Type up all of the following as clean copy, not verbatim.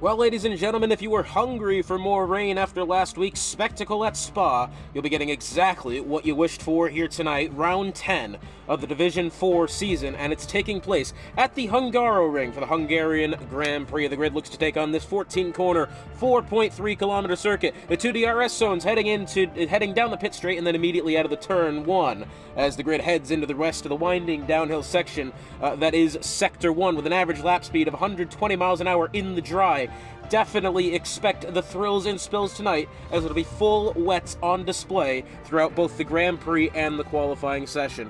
Well, ladies and gentlemen, if you were hungry for more rain after last week's spectacle at Spa, you'll be getting exactly what you wished for here tonight, round 10 of the Division 4 season, and it's taking place at the Hungaroring for the Hungarian Grand Prix. The grid looks to take on this 14-corner, 4.3-kilometer circuit. The two DRS zones heading down the pit straight and then immediately out of the turn 1 as the grid heads into the rest of the winding downhill section that is Sector 1 with an average lap speed of 120 miles an hour in the dry. Definitely expect the thrills and spills tonight, as it'll be full wets on display throughout both the Grand Prix and the qualifying session.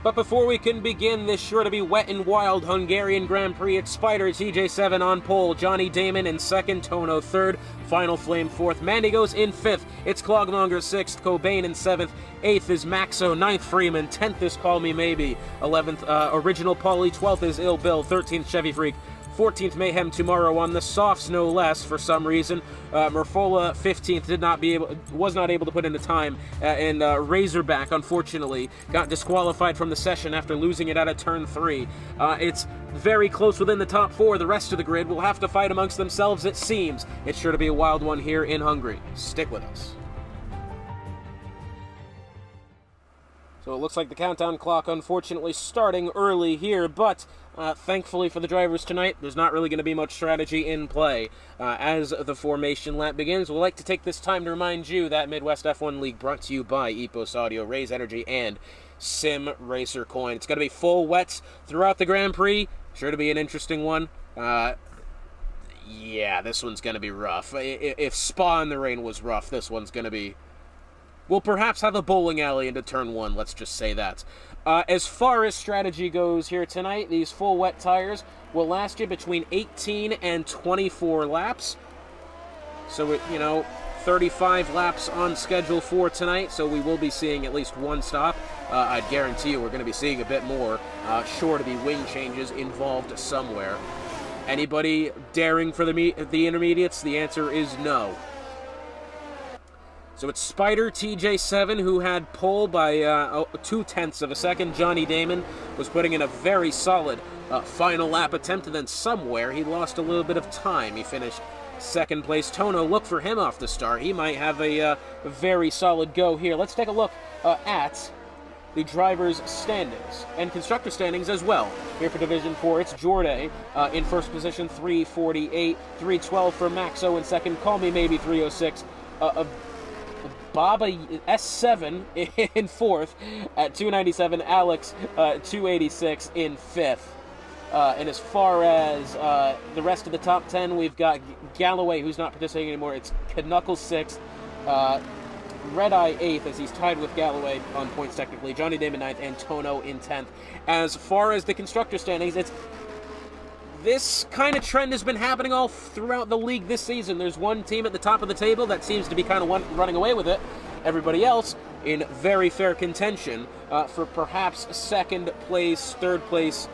But before we can begin this sure to be wet and wild Hungarian Grand Prix, it's Spider TJ7 on pole, Johnny Damon in second, Tono third, Final Flame fourth, Mandigos in fifth, it's Clogmonger sixth, Cobain in seventh, eighth is Maxo, ninth Freeman, 10th is Call Me Maybe, 11th Original Polly, 12th is Ill Bill, 13th Chevy Freak, 14th Mayhem Tomorrow on the softs, no less, for some reason. Merfola, 15th, was not able to put in the time, and Razorback, unfortunately, got disqualified from the session after losing it out of turn 3. It's very close within the top 4. The rest of the grid will have to fight amongst themselves, it seems. It's sure to be a wild one here in Hungary. Stick with us. So it looks like the countdown clock, unfortunately, starting early here, but thankfully for the drivers tonight, there's not really going to be much strategy in play. As the formation lap begins, we'd like to take this time to remind you that Midwest F1 League brought to you by Epos Audio, Raise Energy, and Sim Racer Coin. It's going to be full wets throughout the Grand Prix. Sure to be an interesting one. Yeah, this one's going to be rough. If Spa in the rain was rough, this one's going to be... We'll perhaps have a bowling alley into turn 1, let's just say that. As far as strategy goes here tonight, these full wet tires will last you between 18 and 24 laps. So, 35 laps on schedule for tonight, so we will be seeing at least one stop. I'd guarantee you we're going to be seeing a bit more. Sure to be wing changes involved somewhere. Anybody daring for the intermediates? The answer is no. So it's Spider TJ7 who had pole by 0.2 of a second. Johnny Damon was putting in a very solid final lap attempt, and then somewhere he lost a little bit of time. He finished second place. Tono, look for him off the start. He might have a very solid go here. Let's take a look at the drivers' standings and constructor standings as well. Here for Division 4, it's Jorday in first position, 348, 312 for Maxo in second. Call Me Maybe 306. Baba S7 in fourth at 297, Alex 286 in fifth. And as far as the rest of the top 10, we've got Galloway, who's not participating anymore. It's Knuckles 6th, Red Eye 8th, as he's tied with Galloway on points technically, Johnny Damon 9th, and Tono in 10th. As far as the constructor standings, this kind of trend has been happening all throughout the league this season. There's one team at the top of the table that seems to be kind of running away with it. Everybody else in very fair contention for perhaps second place, third place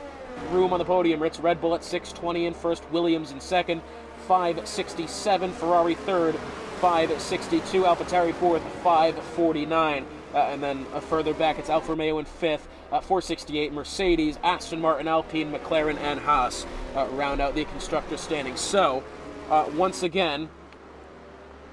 room on the podium. It's Red Bull at 620 in first, Williams in second, 567, Ferrari third, 562, AlphaTauri fourth, 549. And then further back, it's Alfa Romeo in fifth, 468, Mercedes, Aston Martin, Alpine, McLaren, and Haas round out the constructor standings. So, once again,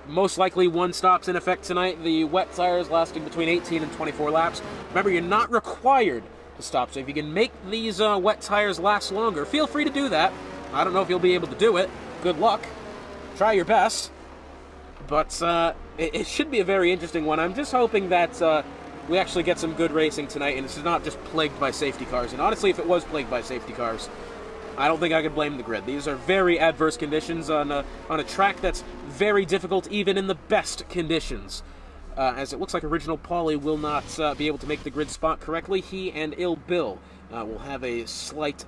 most likely one stop's in effect tonight. The wet tires lasting between 18 and 24 laps. Remember, you're not required to stop, so if you can make these wet tires last longer, feel free to do that. I don't know if you'll be able to do it. Good luck. Try your best. But it should be a very interesting one. I'm just hoping that we actually get some good racing tonight, and it's not just plagued by safety cars. And honestly, if it was plagued by safety cars, I don't think I could blame the grid. These are very adverse conditions on a track that's very difficult even in the best conditions. As it looks like Original Paulie will not be able to make the grid spot correctly. He and Ill Bill will have a slight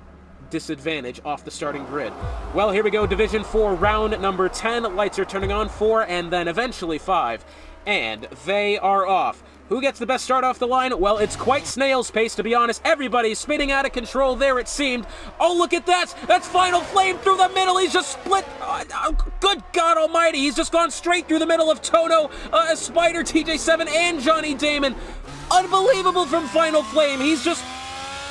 disadvantage off the starting grid. Well, here we go, Division 4, round number 10. Lights are turning on, 4, and then eventually 5. And they are off. Who gets the best start off the line? Well, it's quite snail's pace, to be honest. Everybody's spinning out of control there, it seemed. Oh, look at that! That's Final Flame through the middle. He's just split. Good God almighty. He's just gone straight through the middle of Tono, Spider, TJ7, and Johnny Damon. Unbelievable from Final Flame. He's just...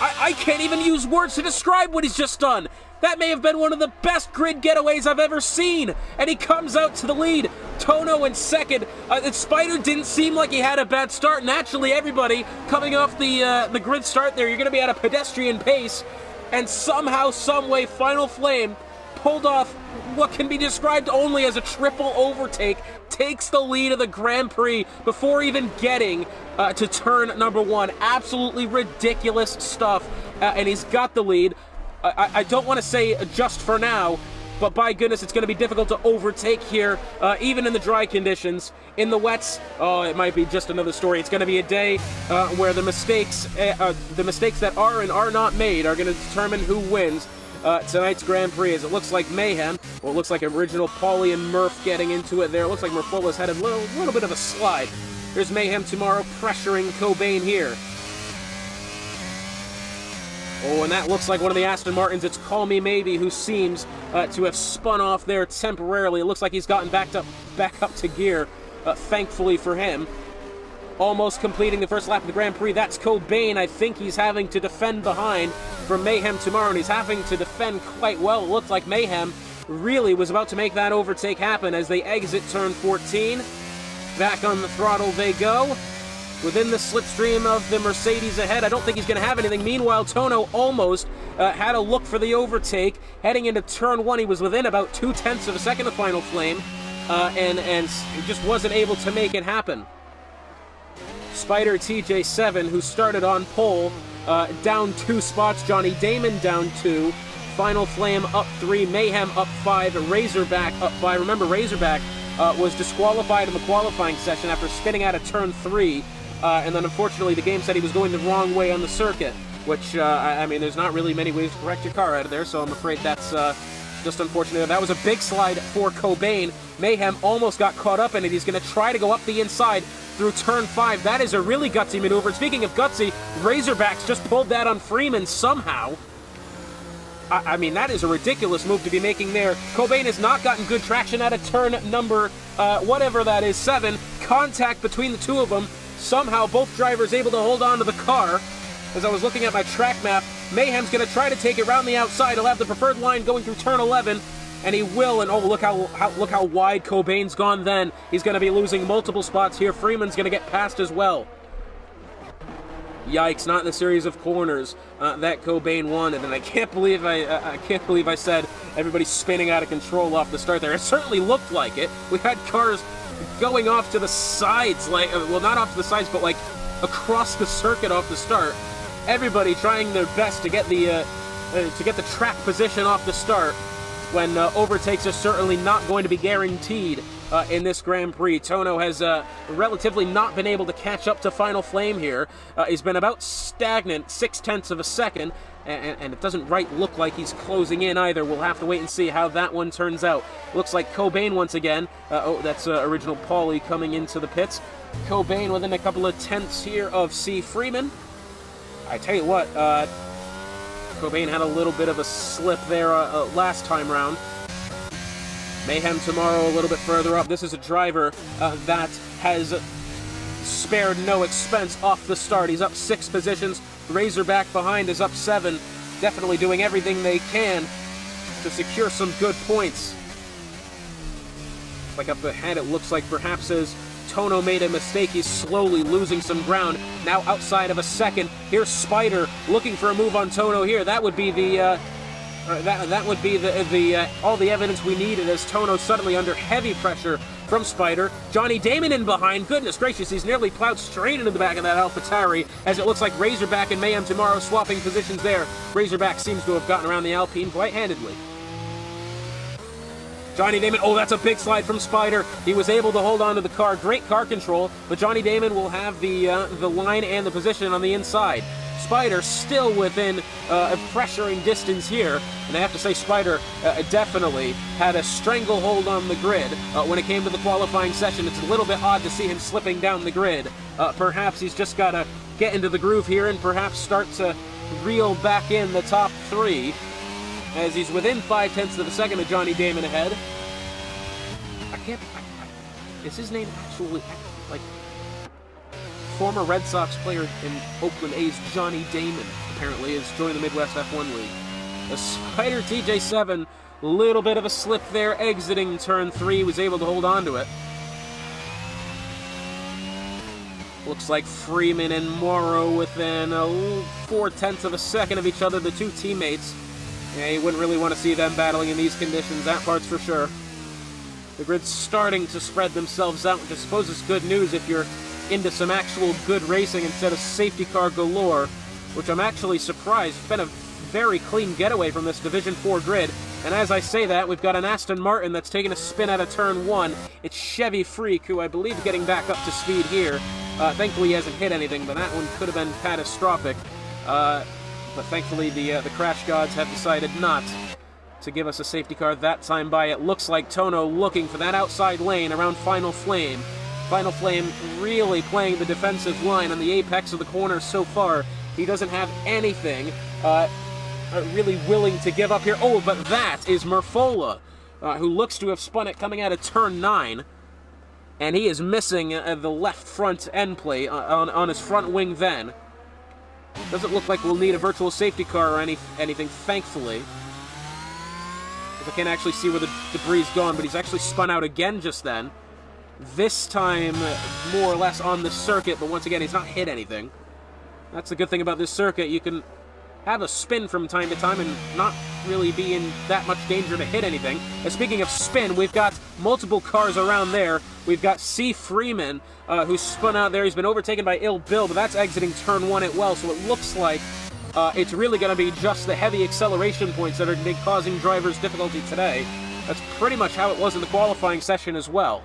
I can't even use words to describe what he's just done. That may have been one of the best grid getaways I've ever seen. And he comes out to the lead. Tono in second. Spider didn't seem like he had a bad start. Naturally, everybody coming off the grid start there, you're going to be at a pedestrian pace. And somehow, someway, Final Flame pulled off what can be described only as a triple overtake, takes the lead of the Grand Prix before even getting to turn number 1. Absolutely ridiculous stuff, and he's got the lead. I don't want to say just for now, but by goodness, it's going to be difficult to overtake here, even in the dry conditions. In the wets, oh, it might be just another story. It's going to be a day where the mistakes that are and are not made are going to determine who wins tonight's Grand Prix, as it looks like Mayhem, well, it looks like Original Paulie and Murph getting into it there. It looks like Murphola's had a little bit of a slide. There's Mayhem tomorrow pressuring Cobain here. Oh, and that looks like one of the Aston Martins. It's Call Me Maybe, who seems to have spun off there temporarily. It looks like he's gotten back up to gear, thankfully for him. Almost completing the first lap of the Grand Prix. That's Cobain. I think he's having to defend behind from Mayhem tomorrow, and he's having to defend quite well. It looked like Mayhem really was about to make that overtake happen as they exit turn 14. Back on the throttle they go. Within the slipstream of the Mercedes ahead. I don't think he's going to have anything. Meanwhile, Tono almost had a look for the overtake. Heading into turn 1, he was within about 0.2 of a second of Final Flame, and he just wasn't able to make it happen. Spider TJ7, who started on pole, down 2 spots. Johnny Damon down 2. Final Flame up 3. Mayhem up 5. Razorback up 5. Remember, Razorback was disqualified in the qualifying session after spinning out of turn 3. And then, unfortunately, the game said he was going the wrong way on the circuit, which, I mean, there's not really many ways to correct your car out of there, so I'm afraid that's just unfortunate. That was a big slide for Cobain. Mayhem almost got caught up in it. He's going to try to go up the inside through turn 5. That is a really gutsy maneuver. Speaking of gutsy, Razorbacks just pulled that on Freeman somehow. I mean, that is a ridiculous move to be making there. Cobain has not gotten good traction out of turn number, whatever that is, 7. Contact between the two of them. Somehow, both drivers able to hold on to the car. As I was looking at my track map, Mayhem's going to try to take it around the outside. He'll have the preferred line going through turn 11, and he will. And oh, look how wide Cobain's gone then. He's going to be losing multiple spots here. Freeman's going to get past as well. Yikes! Not in the series of corners that Cobain won, and I can't believe I said everybody's spinning out of control off the start there. It certainly looked like it. We had cars going off to the sides, like well, not off to the sides, but like across the circuit off the start. Everybody trying their best to get the track position off the start, when overtakes are certainly not going to be guaranteed in this Grand Prix. Tono has relatively not been able to catch up to Final Flame here. He's been about stagnant, 0.6 of a second, and it doesn't look like he's closing in either. We'll have to wait and see how that one turns out. Looks like Cobain once again. Oh, that's Original Paulie coming into the pits. Cobain within a couple of tenths here of C. Freeman. I tell you what, Cobain had a little bit of a slip there last time round. Mayhem tomorrow a little bit further up. This is a driver that has spared no expense off the start. He's up 6 positions. Razorback behind is up 7. Definitely doing everything they can to secure some good points. Like up ahead, it looks like perhaps as Tono made a mistake, he's slowly losing some ground. Now outside of a second, here's Spider looking for a move on Tono here. That would be the all the evidence we needed, as Tono suddenly under heavy pressure from Spider. Johnny Damon in behind. Goodness gracious, he's nearly plowed straight into the back of that AlphaTauri, as it looks like Razorback and Mayhem tomorrow swapping positions there. Razorback seems to have gotten around the Alpine quite handedly. Johnny Damon, oh, that's a big slide from Spider. He was able to hold on to the car. Great car control, but Johnny Damon will have the line and the position on the inside. Spider still within a pressuring distance here, and I have to say Spider definitely had a stranglehold on the grid when it came to the qualifying session. It's a little bit odd to see him slipping down the grid. Perhaps he's just got to get into the groove here and perhaps start to reel back in the top 3, as he's within 0.5 of a second of Johnny Damon ahead. Is his name actually, like, former Red Sox player in Oakland A's Johnny Damon, apparently, has joined the Midwest F1 League. The Spider TJ7, little bit of a slip there, exiting turn 3, was able to hold on to it. Looks like Freeman and Morrow within 0.4 of a second of each other, the two teammates. Yeah, you wouldn't really want to see them battling in these conditions, that part's for sure. The grid's starting to spread themselves out, which I suppose is good news if you're into some actual good racing instead of safety car galore, which I'm actually surprised. It's been a very clean getaway from this Division 4 grid, and as I say that, we've got an Aston Martin that's taking a spin out of turn 1. It's Chevy Freak, who I believe is getting back up to speed here. Thankfully he hasn't hit anything, but that one could have been catastrophic. But thankfully the crash gods have decided not to give us a safety car that time by. It looks like Tono looking for that outside lane around Final Flame. Final Flame really playing the defensive line on the apex of the corner so far. He doesn't have anything really willing to give up here. Oh, but that is Murfola, who looks to have spun it coming out of turn 9. And he is missing the left front end plate on his front wing then. Doesn't look like we'll need a virtual safety car or anything, thankfully. I can't actually see where the debris is gone, but he's actually spun out again just then. This time, more or less on the circuit, but once again, he's not hit anything. That's the good thing about this circuit. You can have a spin from time to time and not really be in that much danger to hit anything. And speaking of spin, we've got multiple cars around there. We've got C. Freeman, who's spun out there. He's been overtaken by Ill Bill, but that's exiting turn 1 at well, so it looks like it's really going to be just the heavy acceleration points that are going to be causing drivers difficulty today. That's pretty much how it was in the qualifying session as well.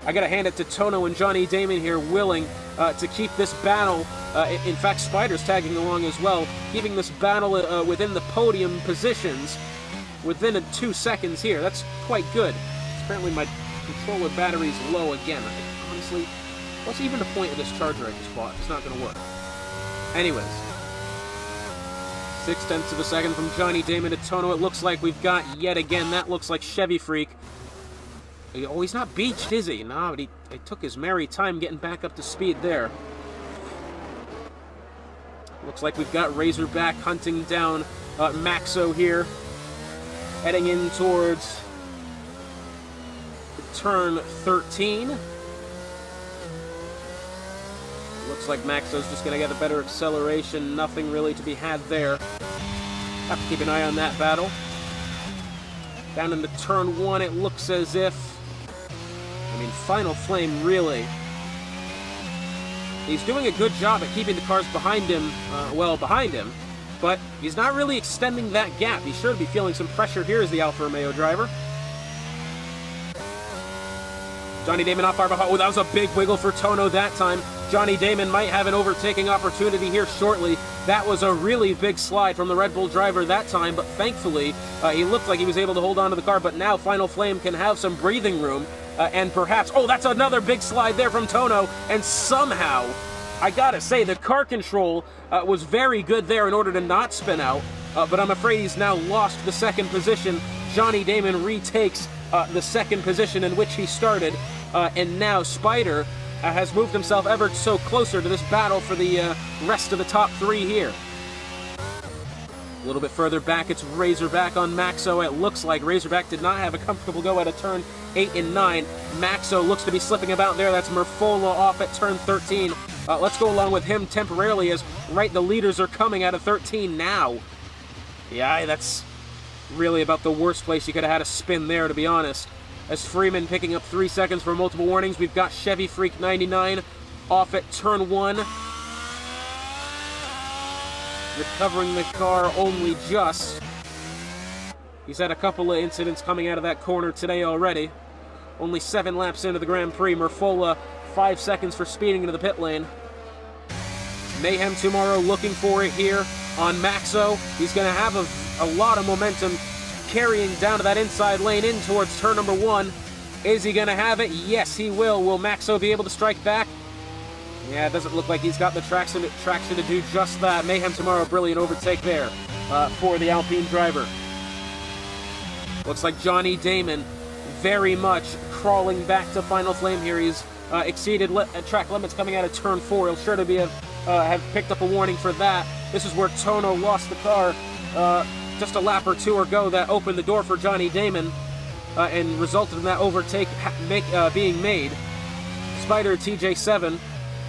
I got to hand it to Tono and Johnny Damon here, willing to keep this battle. In fact, Spider's tagging along as well, keeping this battle within the podium positions within 2 seconds here. That's quite good. Apparently my controller battery's low again. Honestly, what's even the point of this charger I just bought? It's not going to work. Anyways, 0.6 of a second from Johnny Damon to Tono. It looks like we've got yet again. That looks like Chevy Freak. Oh, he's not beached, is he? No, but he took his merry time getting back up to speed there. Looks like we've got Razorback hunting down Maxo here, heading in towards turn 13. Looks like Maxo's just going to get a better acceleration. Nothing really to be had there. Have to keep an eye on that battle. Down into turn 1, it looks as if... I mean, Final Flame, really. He's doing a good job at keeping the cars behind him, behind him, but he's not really extending that gap. He's sure to be feeling some pressure here as the Alfa Romeo driver. Johnny Damon not far behind. Oh, that was a big wiggle for Tono that time. Johnny Damon might have an overtaking opportunity here shortly. That was a really big slide from the Red Bull driver that time, but thankfully, he looked like he was able to hold on to the car, but now Final Flame can have some breathing room. And perhaps, oh, that's another big slide there from Tono, and somehow, I gotta say, the car control was very good there in order to not spin out, but I'm afraid he's now lost the second position. Johnny Damon retakes the second position in which he started, and now Spider has moved himself ever so closer to this battle for the rest of the top 3 here. A little bit further back, it's Razorback on Maxo. It looks like Razorback did not have a comfortable go out of turn 8 and 9. Maxo looks to be slipping about there. That's Murfola off at turn 13. Let's go along with him temporarily as the leaders are coming out of 13 now. Yeah, that's really about the worst place you could have had a spin there, to be honest. As Freeman picking up 3 seconds for multiple warnings, we've got Chevy Freak 99 off at turn 1. Recovering the car only just. He's had a couple of incidents coming out of that corner today already. Only 7 laps into the Grand Prix. Murfola, 5 seconds for speeding into the pit lane. Mayhem tomorrow looking for it here on Maxo. He's going to have a lot of momentum carrying down to that inside lane in towards turn number 1. Is he going to have it? Yes, he will. Will Maxo be able to strike back? Yeah, it doesn't look like he's got the traction to do just that. Mayhem tomorrow, brilliant overtake there for the Alpine driver. Looks like Johnny Damon very much crawling back to Final Flame here. He's exceeded track limits coming out of turn 4. He'll sure to be have picked up a warning for that. This is where Tono lost the car just a lap or two ago that opened the door for Johnny Damon and resulted in that overtake being made. Spider TJ7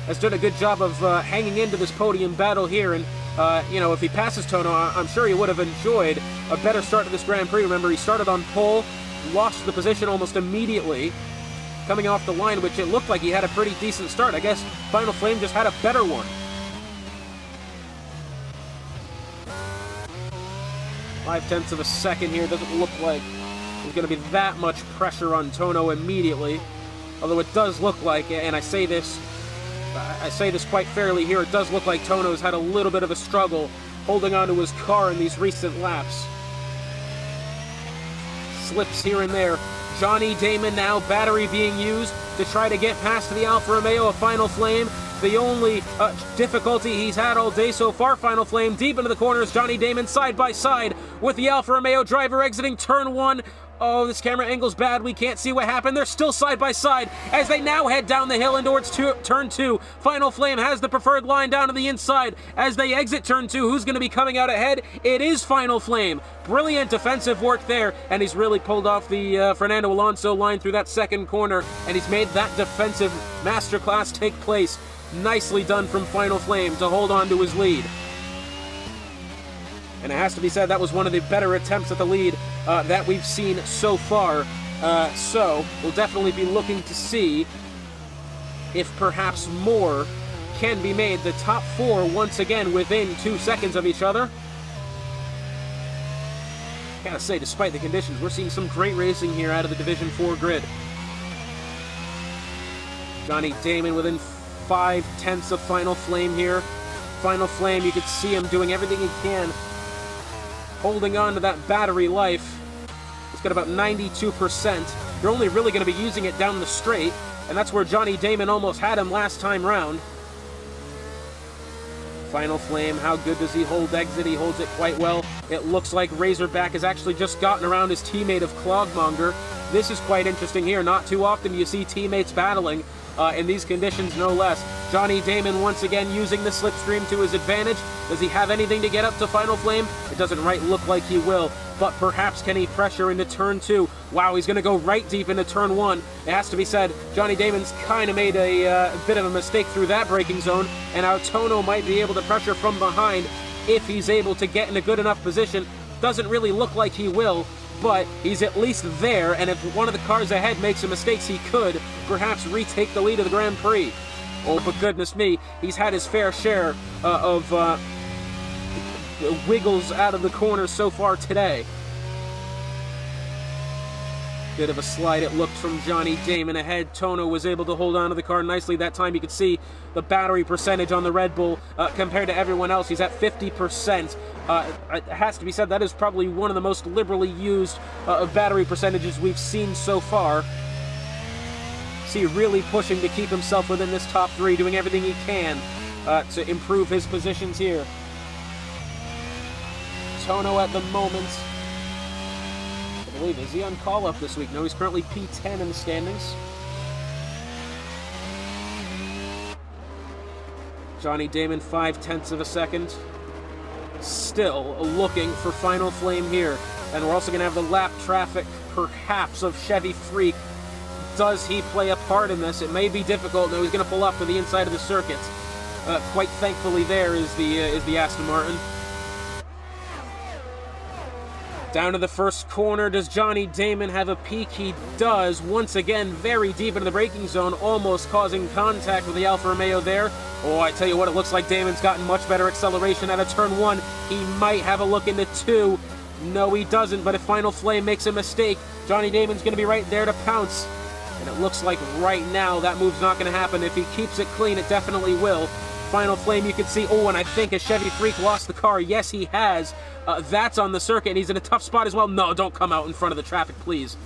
has done a good job of hanging into this podium battle here, and if he passes Tono, I'm sure he would have enjoyed a better start to this Grand Prix. Remember, he started on pole, lost the position almost immediately, coming off the line, which it looked like he had a pretty decent start. I guess Final Flame just had a better one. Five-tenths of a second here. Doesn't look like there's going to be that much pressure on Tono immediately. Although it does look like, and I say this quite fairly here, it does look like Tono's had a little bit of a struggle holding onto his car in these recent laps. Slips here and there. Johnny Damon now, battery being used to try to get past the Alfa Romeo of Final Flame. The only difficulty he's had all day so far, Final Flame deep into the corners. Johnny Damon side by side with the Alfa Romeo driver exiting turn one. Oh, this camera angle's bad. We can't see what happened. They're still side by side as they now head down the hill and towards turn two. Final Flame has the preferred line down to the inside as they exit turn two. Who's going to be coming out ahead? It is Final Flame. Brilliant defensive work there, and he's really pulled off the Fernando Alonso line through that second corner, and he's made that defensive masterclass take place. Nicely done from Final Flame to hold on to his lead. And it has to be said, that was one of the better attempts at the lead that we've seen so far. So we'll definitely be looking to see if perhaps more can be made. The top four, once again, within 2 seconds of each other. Gotta say, despite the conditions, we're seeing some great racing here out of the Division 4 grid. Johnny Damon within 5/10 of Final Flame here. Final Flame, you could see him doing everything he can, holding on to that battery life. It's got about 92%. You're only really going to be using it down the straight, and that's where Johnny Damon almost had him last time round. Final Flame, how good does he hold exit? He holds it quite well. It looks like Razorback has actually just gotten around his teammate of Clogmonger. This is quite interesting here. Not too often you see teammates battling in these conditions, no less. Johnny Damon once again using the slipstream to his advantage. Does he have anything to get up to Final Flame? It doesn't look like he will, but perhaps can he pressure into turn two? Wow, he's going to go right deep into turn one. It has to be said, Johnny Damon's kind of made a bit of a mistake through that braking zone, and now Tono might be able to pressure from behind if he's able to get in a good enough position. Doesn't really look like he will, but he's at least there, and if one of the cars ahead makes some mistakes, he could perhaps retake the lead of the Grand Prix. Oh, but goodness me, he's had his fair share of wiggles out of the corners so far today. Bit of a slide it looked from Johnny Damon ahead. Tono was able to hold on to the car nicely that time. You could see the battery percentage on the Red Bull compared to everyone else. He's at 50%. It has to be said, that is probably one of the most liberally used battery percentages we've seen so far. See, really pushing to keep himself within this top three, doing everything he can to improve his positions here. Tono at the moment, I believe, is he on call-up this week? No, he's currently P10 in the standings. Johnny Damon, 5/10 of a second. Still looking for Final Flame here. And we're also going to have the lap traffic, perhaps, of Chevy Freak. Does he play a part in this? It may be difficult. No, he's going to pull up to the inside of the circuit. Quite thankfully there is the Aston Martin. Down to the first corner. Does Johnny Damon have a peak? He does. Once again, very deep into the braking zone, almost causing contact with the Alfa Romeo there. Oh, I tell you what, it looks like Damon's gotten much better acceleration out of turn one. He might have a look into two. No, he doesn't, but if Final Flame makes a mistake, Johnny Damon's going to be right there to pounce. And it looks like right now that move's not going to happen. If he keeps it clean, it definitely will. Final Flame, you can see, oh, and I think a Chevy Freak lost the car. Yes, he has. That's on the circuit, and he's in a tough spot as well. No, don't come out in front of the traffic, please.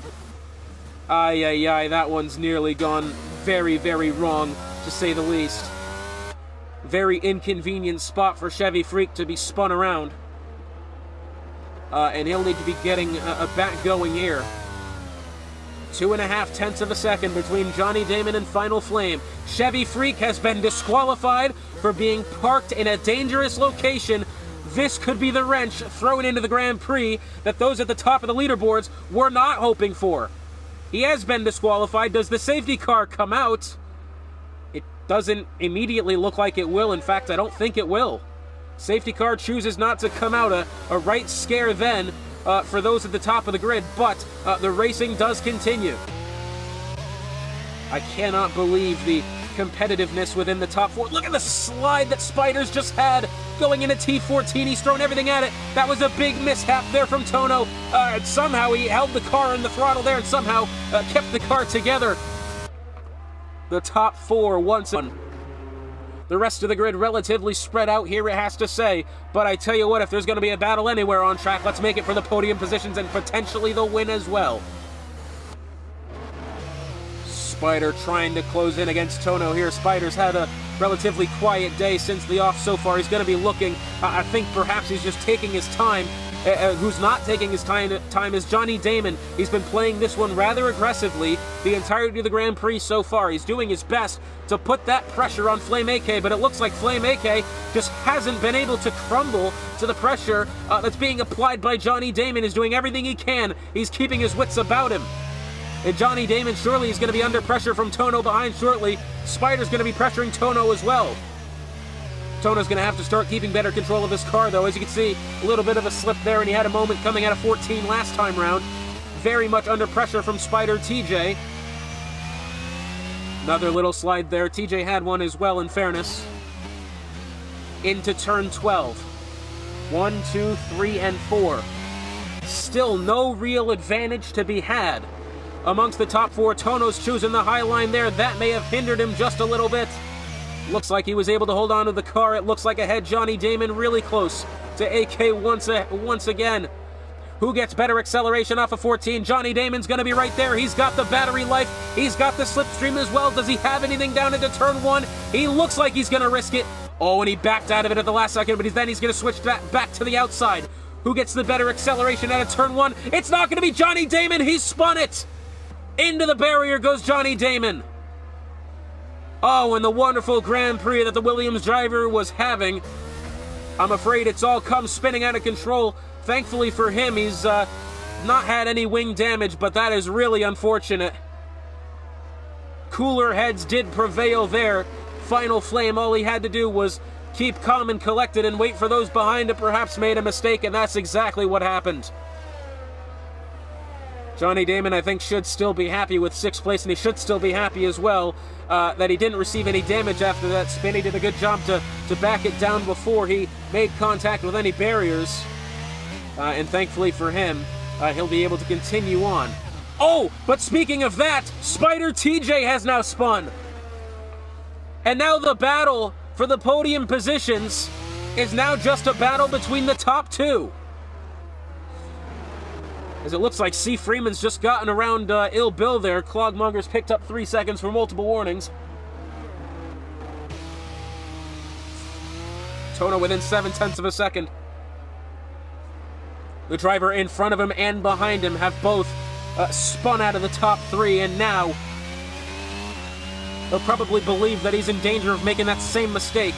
Ay, that one's nearly gone very, very wrong, to say the least. Very inconvenient spot for Chevy Freak to be spun around. And he'll need to be getting a back going here. 2.5 of a second between Johnny Damon and Final Flame. Chevy Freak has been disqualified for being parked in a dangerous location. this could be the wrench thrown into the Grand Prix that those at the top of the leaderboards were not hoping for. He has been disqualified. Does the safety car come out? It doesn't immediately look like it will. In fact, I don't think it will. Safety car chooses not to come out. A right scare then for those at the top of the grid, but the racing does continue. I cannot believe the competitiveness within the top four. Look at the slide that Spider's just had going into T14. He's thrown everything at it. That was a big mishap there from Tono. Somehow he held the car in the throttle there and somehow kept the car together. The top four once again. The rest of the grid relatively spread out here, it has to say. But I tell you what, if there's going to be a battle anywhere on track, let's make it for the podium positions and potentially the win as well. Spider trying to close in against Tono here. Spider's had a relatively quiet day since the off so far. He's going to be looking. I think perhaps he's just taking his time. Who's not taking his time is Johnny Damon. He's been playing this one rather aggressively the entirety of the Grand Prix so far. He's doing his best to put that pressure on Flame AK, but it looks like Flame AK just hasn't been able to crumble to the pressure that's being applied by Johnny Damon. He's doing everything he can. He's keeping his wits about him. And Johnny Damon surely is going to be under pressure from Tono behind shortly. Spider's going to be pressuring Tono as well. Tono's going to have to start keeping better control of this car, though. As you can see, a little bit of a slip there, and he had a moment coming out of 14 last time round. Very much under pressure from Spider TJ. Another little slide there. TJ had one as well, in fairness. Into turn 12. 1, 2, 3, and 4. Still no real advantage to be had amongst the top four. Tono's choosing the high line there. That may have hindered him just a little bit. Looks like he was able to hold on to the car. It looks like ahead Johnny Damon really close to AK once again. Who gets better acceleration off of 14? Johnny Damon's going to be right there. He's got the battery life. He's got the slipstream as well. Does he have anything down into turn 1? He looks like he's going to risk it. Oh, and he backed out of it at the last second, but then he's going to switch back to the outside. Who gets the better acceleration out of turn 1? It's not going to be Johnny Damon. He spun it. Into the barrier goes Johnny Damon. Oh, and the wonderful Grand Prix that the Williams driver was having. I'm afraid it's all come spinning out of control. Thankfully for him, he's not had any wing damage, but that is really unfortunate. Cooler heads did prevail there. Final Flame, all he had to do was keep calm and collected and wait for those behind to perhaps made a mistake, and that's exactly what happened. Johnny Damon, I think, should still be happy with 6th place, and he should still be happy as well that he didn't receive any damage after that spin. He did a good job to back it down before he made contact with any barriers. And thankfully for him, he'll be able to continue on. Oh, but speaking of that, Spider TJ has now spun. And now the battle for the podium positions is now just a battle between the top two. As it looks like C. Freeman's just gotten around Ill Bill there. Clogmonger's picked up 3 seconds for multiple warnings. Tono within 7/10 of a second. The driver in front of him and behind him have both spun out of the top 3, and now they'll probably believe that he's in danger of making that same mistake.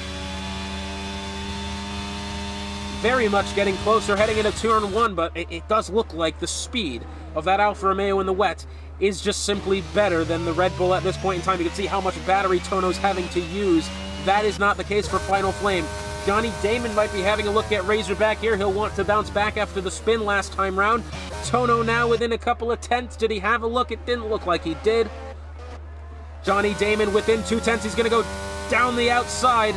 Very much getting closer, heading into turn 1, but it does look like the speed of that Alfa Romeo in the wet is just simply better than the Red Bull at this point in time. You can see how much battery Tono's having to use. That is not the case for Final Flame. Johnny Damon might be having a look at Razorback here. He'll want to bounce back after the spin last time round. Tono now within a couple of tenths. Did he have a look? It didn't look like he did. Johnny Damon within 2 tenths. He's going to go down the outside.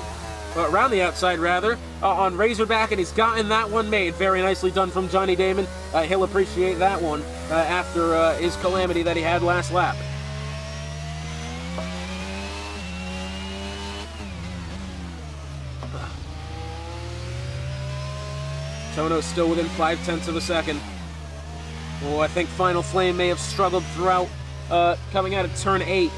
Around the outside, rather, on Razorback, and he's gotten that one made. Very nicely done from Johnny Damon. He'll appreciate that one after his calamity that he had last lap. Tono still within 5/10 of a second. Oh, I think Final Flame may have struggled throughout coming out of turn 8.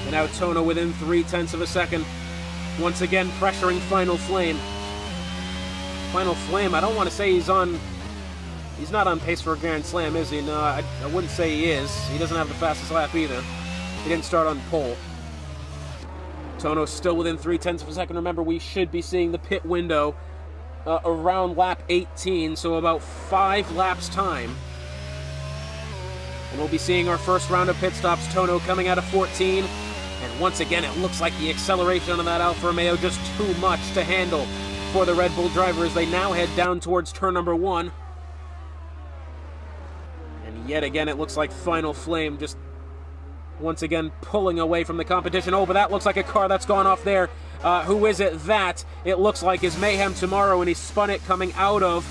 And now Tono within 3/10 of a second. Once again pressuring Final Flame. Final Flame, I don't want to say he's not on pace for a Grand Slam, is he? No, I wouldn't say he is. He doesn't have the fastest lap either. He didn't start on pole. Tono still within 0.3 of a second. Remember, we should be seeing the pit window around lap 18, so about 5 laps time. And we'll be seeing our first round of pit stops. Tono coming out of 14. And once again, it looks like the acceleration on that Alfa Romeo just too much to handle for the Red Bull driver as they now head down towards turn number 1. And yet again, it looks like Final Flame just once again pulling away from the competition. Oh, but that looks like a car that's gone off there. Who is it? That, it looks like, is Mayhem Tomorrow, and he spun it coming out of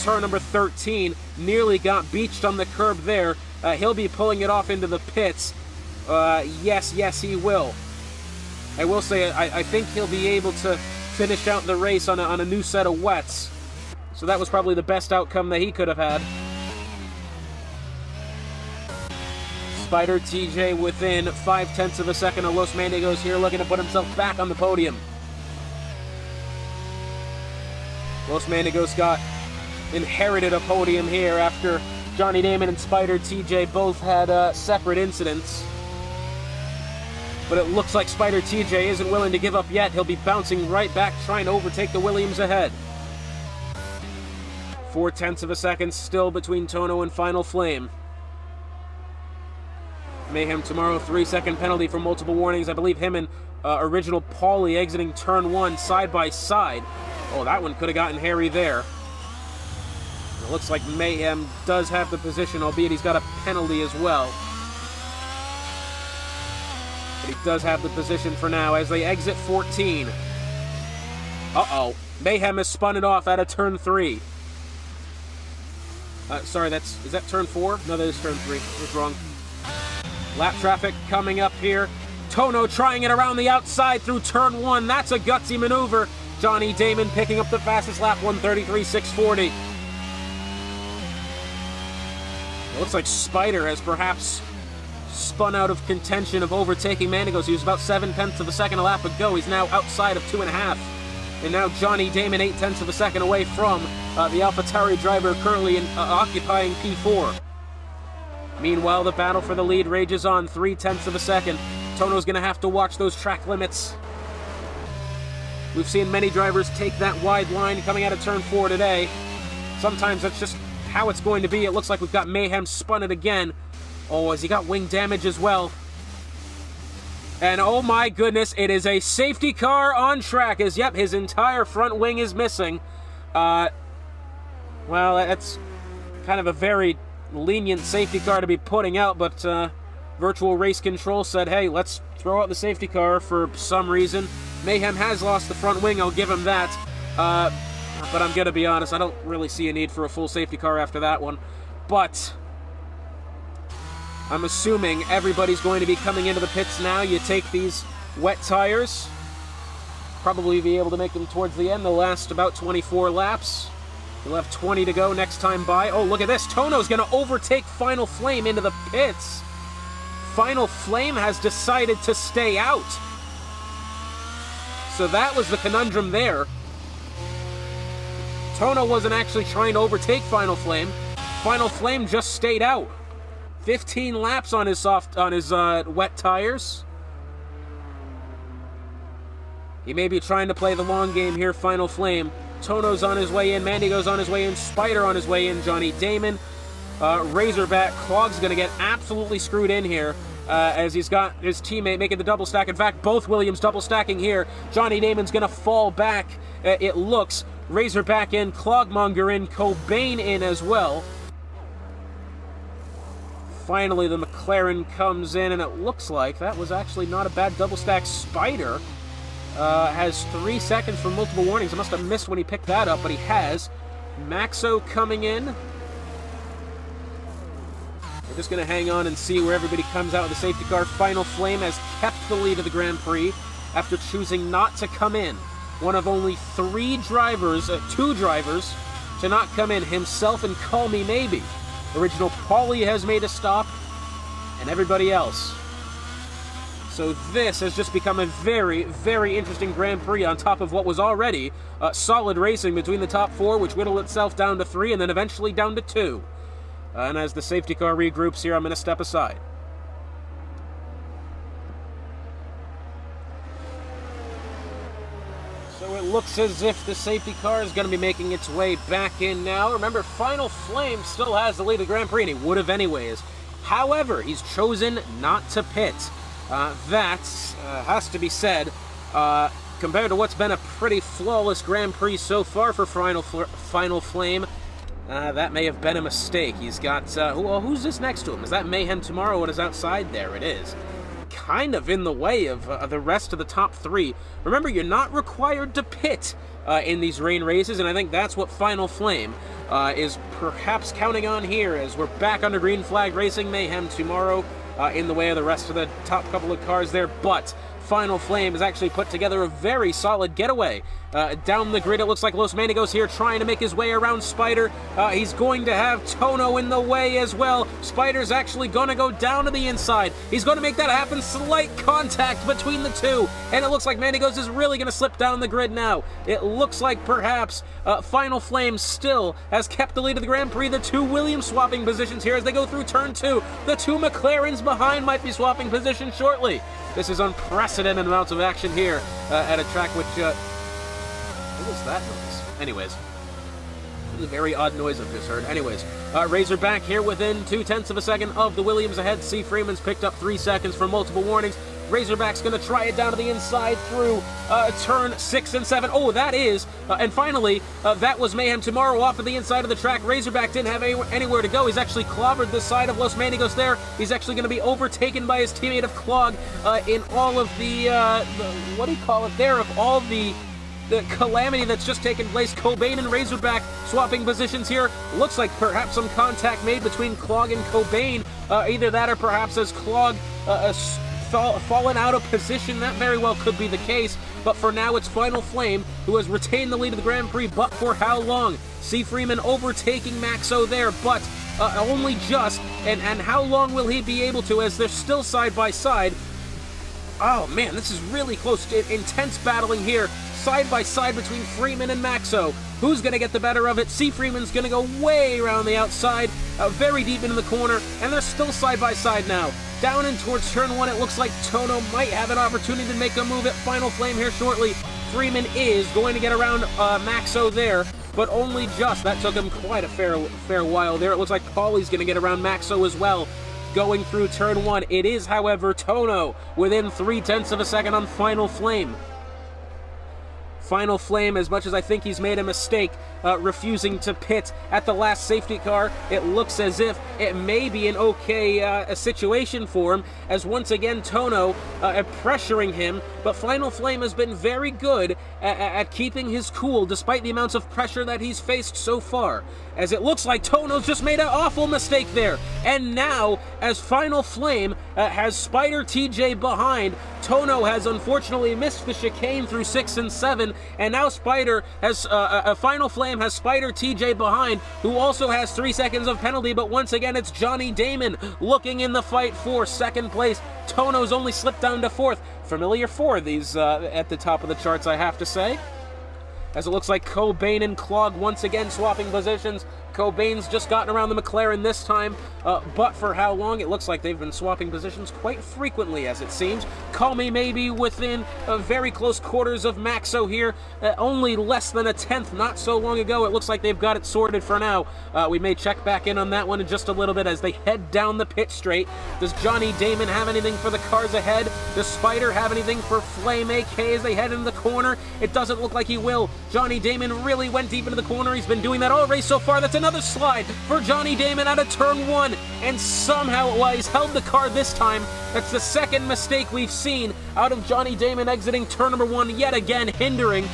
turn number 13. Nearly got beached on the curb there. He'll be pulling it off into the pits. Yes, he will. I will say, I think he'll be able to finish out the race on a new set of wets. So that was probably the best outcome that he could have had. Spider TJ within 0.5 of a second of Los Mendigos here, looking to put himself back on the podium. Los Mendigos inherited a podium here after Johnny Damon and Spider TJ both had separate incidents. But it looks like Spider TJ isn't willing to give up yet. He'll be bouncing right back, trying to overtake the Williams ahead. 0.4 of a second still between Tono and Final Flame. Mayhem Tomorrow, 3-second penalty for multiple warnings. I believe him and Original Paulie exiting turn 1 side by side. Oh, that one could have gotten hairy there. It looks like Mayhem does have the position, albeit he's got a penalty as well. But he does have the position for now as they exit 14. Uh-oh. Mayhem has spun it off out of turn 3. Sorry, is that turn 4? No, that is turn 3. I was wrong. Lap traffic coming up here. Tono trying it around the outside through turn 1. That's a gutsy maneuver. Johnny Damon picking up the fastest lap, 1:33.640. It looks like Spider has perhaps spun out of contention of overtaking Mendigos. He was about 0.7 of a second a lap ago. He's now outside of 2.5. And now Johnny Damon 0.8 of a second away from the AlphaTauri driver currently occupying P4. Meanwhile, the battle for the lead rages on, 0.3 of a second. Tono's going to have to watch those track limits. We've seen many drivers take that wide line coming out of turn 4 today. Sometimes that's just how it's going to be. It looks like we've got Mayhem spun it again. Oh, has he got wing damage as well? And oh my goodness, it is a safety car on track as, yep, his entire front wing is missing. Well, that's kind of a very lenient safety car to be putting out, but Virtual Race Control said, hey, let's throw out the safety car for some reason. Mayhem has lost the front wing, I'll give him that. But I'm going to be honest, I don't really see a need for a full safety car after that one. But I'm assuming everybody's going to be coming into the pits now. You take these wet tires, probably be able to make them towards the end. They'll last about 24 laps. We'll have 20 to go next time by. Oh, look at this. Tono's going to overtake Final Flame into the pits. Final Flame has decided to stay out. So that was the conundrum there. Tono wasn't actually trying to overtake Final Flame. Final Flame just stayed out. 15 laps on his wet tires. He may be trying to play the long game here, Final Flame. Tono's on his way in, Mendigos on his way in, Spider on his way in, Johnny Damon. Razorback, Clog's going to get absolutely screwed in here as he's got his teammate making the double stack. In fact, both Williams double stacking here. Johnny Damon's going to fall back, it looks. Razorback in, Clogmonger in, Cobain in as well. Finally, the McLaren comes in, and it looks like that was actually not a bad double stack. Spider has 3 seconds for multiple warnings. I must have missed when he picked that up, but he has. Maxo coming in. We're just going to hang on and see where everybody comes out with the safety car. Final Flame has kept the lead of the Grand Prix after choosing not to come in. One of only 2 drivers to not come in, himself and Call Me Maybe. Original Paulie has made a stop, and everybody else. So this has just become a very, very interesting Grand Prix on top of what was already solid racing between the top 4, which whittled itself down to 3 and then eventually down to 2. And as the safety car regroups here, I'm going to step aside. looks as if the safety car is going to be making its way back in now. Remember, Final Flame still has the lead of the Grand Prix, and he would have anyways. However, he's chosen not to pit. That has to be said. Compared to what's been a pretty flawless Grand Prix so far for Final Flame, that may have been a mistake. He's got, well, who's this next to him? Is that Mayhem Tomorrow? What is outside there? It is. Kind of in the way of the rest of the top three. Remember, you're not required to pit in these rain races, and I think that's what Final Flame is perhaps counting on here, as we're back under green flag racing. Mayhem Tomorrow in the way of the rest of the top couple of cars there, but Final Flame has actually put together a very solid getaway. Down the grid, it looks like Los Manigos here trying to make his way around Spider. He's going to have Tono in the way as well. Spider's actually going to go down to the inside. He's going to make that happen. Slight contact between the two. And it looks like Manigos is really going to slip down the grid now. It looks like perhaps Final Flame still has kept the lead of the Grand Prix. The two Williams swapping positions here as they go through turn two. The two McLarens behind might be swapping positions shortly. This is unprecedented amounts of action here at a track which... what was that noise? Anyways. It was a very odd noise I've just heard. Anyways, Razorback here within 0.2 of a second of the Williams ahead. C. Freeman's picked up 3 seconds from multiple warnings. Razorback's going to try it down to the inside through turn 6 and 7. Oh, that is. And finally, that was Mayhem Tomorrow off of the inside of the track. Razorback didn't have anywhere to go. He's actually clobbered the side of Los Manigos there. He's actually going to be overtaken by his teammate of Clog in all of the what do you call it there, of all the calamity that's just taken place. Cobain and Razorback swapping positions here. Looks like perhaps some contact made between Clog and Cobain. Either that or perhaps as Clog fallen out of position. That very well could be the case, but for now it's Final Flame who has retained the lead of the Grand Prix, but for how long? C. Freeman overtaking Maxo there, but only just, and how long will he be able to, as they're still side by side? Oh man, this is really close. Intense battling here, side by side between Freeman and Maxo. Who's going to get the better of it? C. Freeman's going to go way around the outside, very deep into the corner, and they're still side by side now. Down in towards turn 1, it looks like Tono might have an opportunity to make a move at Final Flame here shortly. Freeman is going to get around Maxo there, but only just. That took him quite a fair while there. It looks like Paulie's going to get around Maxo as well, going through turn 1. It is, however, Tono within 0.3 of a second on Final Flame. Final Flame, as much as I think he's made a mistake refusing to pit at the last safety car, it looks as if it may be an okay a situation for him, as once again Tono pressuring him, but Final Flame has been very good at keeping his cool despite the amounts of pressure that he's faced so far, as it looks like Tono's just made an awful mistake there. And now, as Final Flame has Spider TJ behind, Tono has unfortunately missed the chicane through 6 and 7, and now Spider has Final Flame has Spider TJ behind, who also has 3 seconds of penalty, but once again it's Johnny Damon looking in the fight for second place. Tono's only slipped down to 4th. Familiar for these at the top of the charts, I have to say, as it looks like Cobain and Clog once again swapping positions. Cobain's just gotten around the McLaren this time, but for how long? It looks like they've been swapping positions quite frequently, as it seems. Comey maybe within very close quarters of Maxo here, only less than a 10th not so long ago. It looks like they've got it sorted for now. We may check back in on that one in just a little bit as they head down the pit straight. Does Johnny Damon have anything for the cars ahead? Does Spider have anything for Flame AK as they head into the corner? It doesn't look like he will. Johnny Damon really went deep into the corner. He's been doing that all race so far. That's another slide for Johnny Damon out of turn 1, and somehow, well, he's held the car this time. That's the second mistake we've seen out of Johnny Damon exiting turn number 1, yet again hindering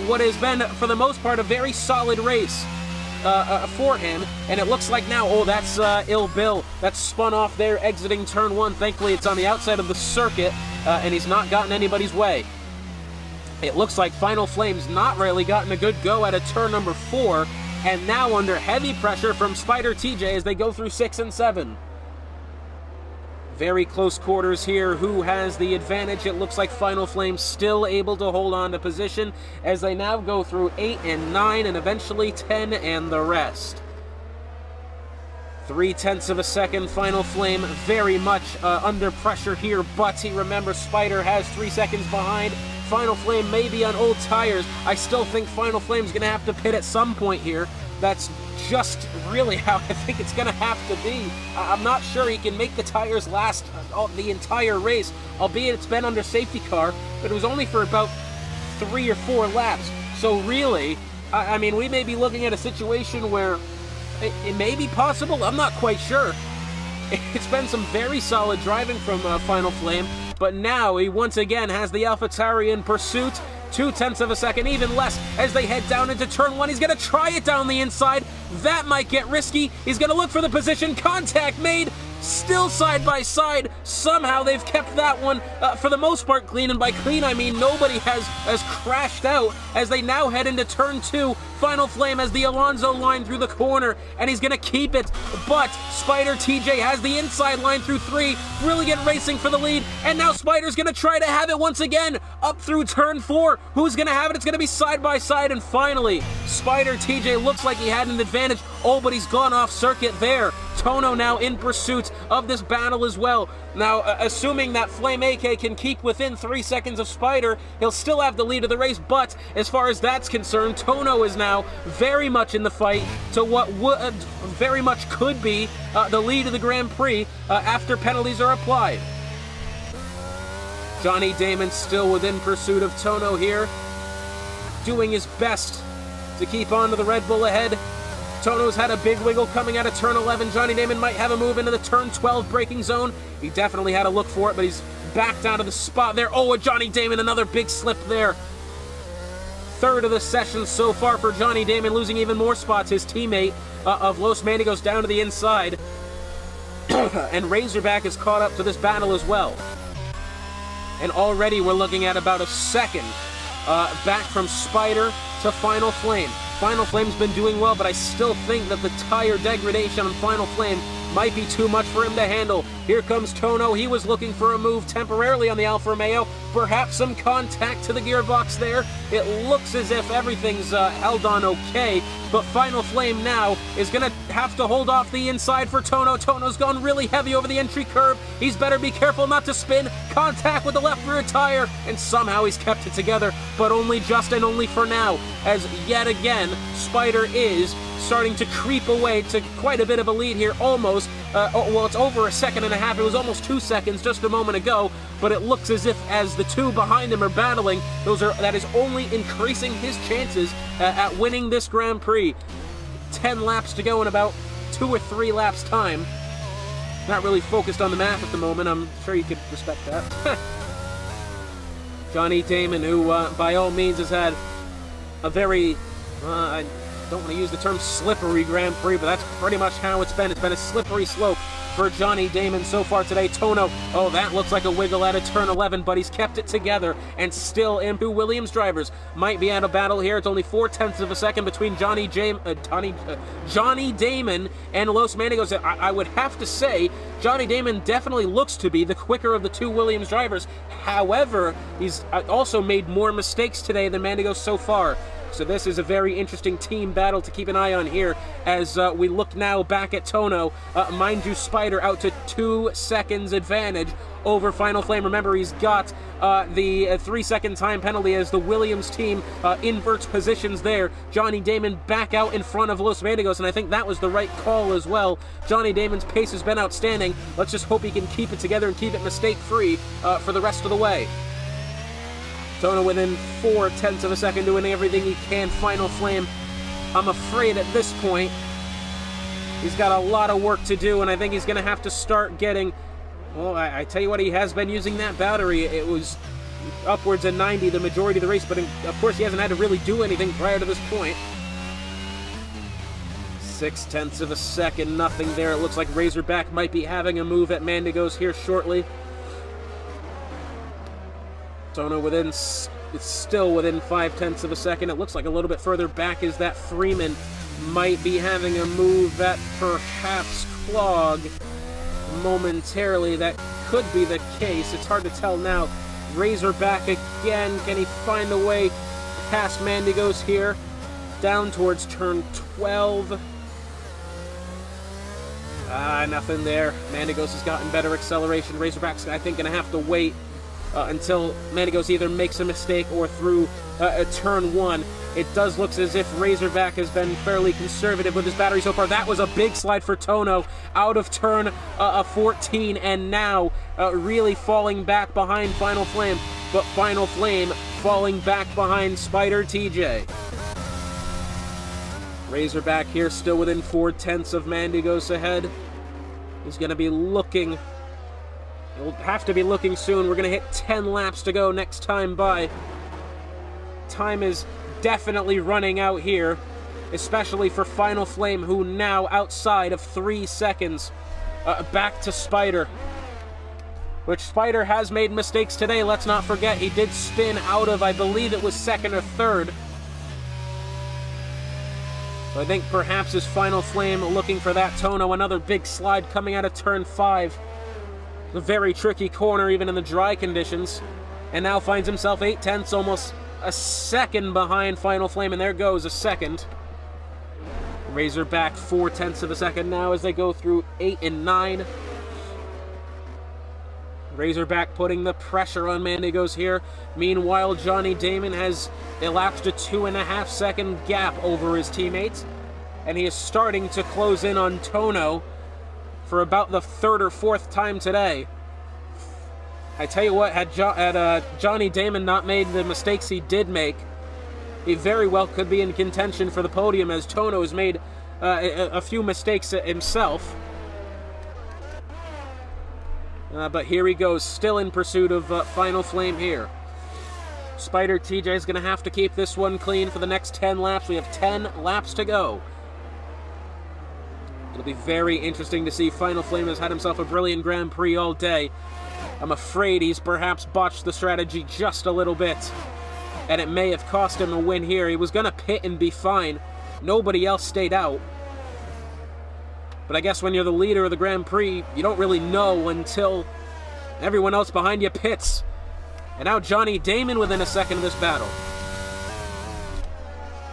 what has been, for the most part, a very solid race for him. And it looks like now, oh, that's Ill Bill. That's spun off there exiting turn 1. Thankfully, it's on the outside of the circuit, and he's not gotten anybody's way. It looks like Final Flame's not really gotten a good go out of turn number 4, and now under heavy pressure from Spider TJ as they go through 6 and 7. Very close quarters here. Who has the advantage? It looks like Final Flame still able to hold on to position as they now go through 8 and 9 and eventually 10 and the rest. 0.3 of a second. Final Flame very much under pressure here, but he remembers Spider has 3 seconds behind. Final Flame may be on old tires. I still think Final Flame's going to have to pit at some point here. That's just really how I think it's going to have to be. I'm not sure he can make the tires last the entire race, albeit it's been under safety car, but it was only for about 3 or 4 laps. So really, I mean, we may be looking at a situation where it may be possible. I'm not quite sure. It's been some very solid driving from Final Flame, but now he once again has the AlphaTauri in pursuit. 0.2 of a second, even less, as they head down into turn 1. He's going to try it down the inside. That might get risky. He's going to look for the position. Contact made. Still side by side. Somehow they've kept that one, for the most part, clean. And by clean, I mean nobody has crashed out as they now head into turn 2. Final Flame has the Alonso line through the corner, and he's going to keep it. But Spider TJ has the inside line through 3. Brilliant racing for the lead. And now Spider's going to try to have it once again up through turn 4. Who's going to have it? It's going to be side by side. And finally, Spider TJ looks like he had an advantage. Oh, but he's gone off circuit there. Tono now in pursuit of this battle as well. Now, assuming that Flame AK can keep within 3 seconds of Spider, he'll still have the lead of the race, but as far as that's concerned, Tono is now very much in the fight to what very much could be the lead of the Grand Prix after penalties are applied. Johnny Damon still within pursuit of Tono here, doing his best to keep on to the Red Bull ahead. Tono's had a big wiggle coming out of turn 11. Johnny Damon might have a move into the turn 12 braking zone. He definitely had a look for it, but he's back down to the spot there. Oh, and Johnny Damon, another big slip there. Third of the session so far for Johnny Damon, losing even more spots. His teammate of Los Manigos down to the inside. And Razorback is caught up to this battle as well. And already we're looking at about a second back from Spider to Final Flame. Final Flame's been doing well, but I still think that the tire degradation on Final Flame might be too much for him to handle. Here comes Tono. He was looking for a move temporarily on the Alfa Romeo. Perhaps some contact to the gearbox there. It looks as if everything's held on okay, but Final Flame now is going to have to hold off the inside for Tono. Tono's gone really heavy over the entry curve. He's better be careful not to spin. Contact with the left rear tire, and somehow he's kept it together, but only just and only for now, as yet again, Spider is starting to creep away to quite a bit of a lead here, almost. Well, it's over a second and a half. It was almost 2 seconds just a moment ago, but it looks as if as the two behind him are battling, that is only increasing his chances at winning this Grand Prix. 10 laps to go in about 2 or 3 laps time. Not really focused on the math at the moment. I'm sure you could respect that. Johnny Damon, who by all means has had a very, I don't want to use the term slippery Grand Prix, but that's pretty much how it's been. It's been a slippery slope for Johnny Damon so far today. Tono, oh, that looks like a wiggle out of turn 11, but he's kept it together and still in. Two Williams drivers might be out of battle here. It's only 0.4 of a second between Johnny Damon and Los Manigos. I would have to say Johnny Damon definitely looks to be the quicker of the two Williams drivers. However, he's also made more mistakes today than Manigos so far. So this is a very interesting team battle to keep an eye on here as we look now back at Tono. Mind you, Spider out to 2 seconds advantage over Final Flame. Remember, he's got the 3-second time penalty as the Williams team inverts positions there. Johnny Damon back out in front of Los Manigos, and I think that was the right call as well. Johnny Damon's pace has been outstanding. Let's just hope he can keep it together and keep it mistake-free for the rest of the way. Tono within 0.4 of a second doing everything he can. Final Flame, I'm afraid at this point, he's got a lot of work to do, and I think he's going to have to start getting, well, I tell you what, he has been using that battery. It was upwards of 90 the majority of the race, but of course he hasn't had to really do anything prior to this point. 0.6 of a second, nothing there. It looks like Razorback might be having a move at Mandigos here shortly. Tono it's still within 0.5 of a second. It looks like a little bit further back is that Freeman might be having a move at perhaps Clog momentarily. That could be the case. It's hard to tell now. Razorback again. Can he find a way past Mandigos here? Down towards turn 12. Nothing there. Mandigos has gotten better acceleration. Razorback's, I think, going to have to wait until Manigos either makes a mistake or through a turn 1. It does look as if Razorback has been fairly conservative with his battery so far. That was a big slide for Tono out of turn 14, and now really falling back behind Final Flame, but Final Flame falling back behind Spider TJ. Razorback here still within 4/10 of Mandigos ahead. He's going to be looking, he'll have to be looking soon. We're going to hit 10 laps to go next time by. Time is definitely running out here, especially for Final Flame, who now outside of 3 seconds back to Spider. Which Spider has made mistakes today, let's not forget. He did spin out of, I believe it was second or third. So I think perhaps is Final Flame looking for that Tono. Another big slide coming out of turn 5. It's a very tricky corner even in the dry conditions. And now finds himself 8/10, almost a second behind Final Flame, and there goes a second. Razorback 4/10 of a second now as they go through 8 and 9. Razorback putting the pressure on Mandigos here. Meanwhile, Johnny Damon has elapsed a 2.5 second gap over his teammates, and he is starting to close in on Tono for about the 3rd or 4th time today. I tell you what, had Johnny Damon not made the mistakes he did make, he very well could be in contention for the podium, as Tono has made a few mistakes himself. But here he goes, still in pursuit of Final Flame here. Spider TJ is going to have to keep this one clean for the next 10 laps. We have 10 laps to go. It'll be very interesting to see. Final Flame has had himself a brilliant Grand Prix all day. I'm afraid he's perhaps botched the strategy just a little bit, and it may have cost him a win here. He was going to pit and be fine. Nobody else stayed out. But I guess when you're the leader of the Grand Prix, you don't really know until everyone else behind you pits. And now Johnny Damon within a second of this battle.